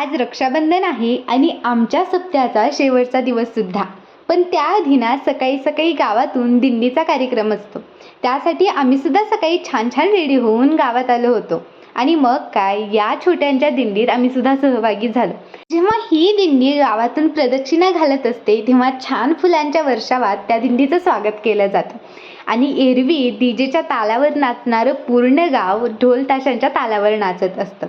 आज रक्षाबंधन आहे आणि आमच्या सप्त्याचा शेवटचा दिवस सुद्धा. पण त्याआधी ना सकाळी सकाळी गावातून दिंडीचा कार्यक्रम असतो. त्यासाठी आम्ही सुद्धा सकाळी छान छान रेडी होऊन गावात आलो होतो. आणि मग काय, या छोट्यांच्या दिंडीत आम्ही सुद्धा सहभागी झालो. जेव्हा ही दिंडी गावातून प्रदक्षिणा घालत असते तेव्हा छान फुलांच्या वर्षावात त्या दिंडीचं स्वागत केलं जातं. आणि एरवी डीजेच्या तालावर नाचणारं पूर्ण गाव ढोल ताशांच्या तालावर नाचत असतं.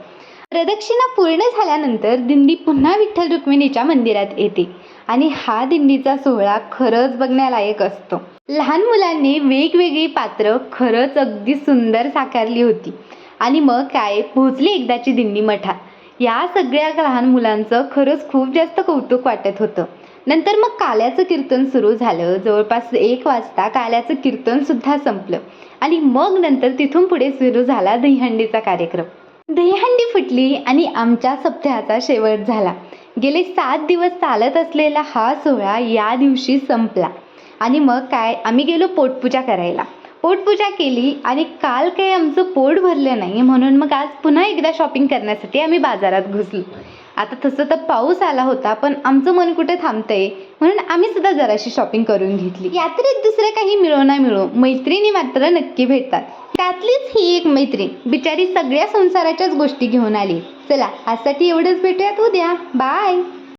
प्रदक्षिणा पूर्ण झाल्यानंतर दिंडी पुन्हा विठ्ठल रुक्मिणीच्या मंदिरात येते आणि हा दिंडीचा सोहळा खरंच बघण्यालायक असतो. लहान मुलांनी वेगवेगळी पात्र खरंच अगदी सुंदर साकारली होती. आणि मग काय, पोहोचली एकदाची दिंडी मठात. या सगळ्या लहान मुलांचं खरंच खूप जास्त कौतुक वाटत होतं. नंतर मग काल्याचं कीर्तन सुरू झालं. जवळपास 1 वाजता काल्याचं कीर्तन सुद्धा संपलं आणि मग नंतर तिथून पुढे सुरू झाला दहीहंडीचा कार्यक्रम. दहीहंडी फुटली आणि आमच्या सप्त्याचा शेवट झाला. गेले 7 दिवस चालत असलेला हा सोहळा या दिवशी संपला. आणि मग काय, आम्ही गेलो पोटपूजा करायला. पोटपूजा केली आणि काल काही आमचं पोट भरलं नाही म्हणून मग आज पुन्हा एकदा शॉपिंग करण्यासाठी आम्ही बाजारात घुसलो. आता तसं तर पाऊस आला होता, पण आमचं मन कुठे थांबतंय म्हणून आम्ही सुद्धा जराशी शॉपिंग करून घेतली. यात्रेत दुसरं काही मिळो ना मिळो, मैत्रिणी मात्र नक्की भेटतात. त्यातलीच ही एक मैत्रीण बिचारी सगळ्या संसाराच्याच गोष्टी घेऊन आली. चला, आजसाठी एवढंच, भेटूयात उद्या. बाय.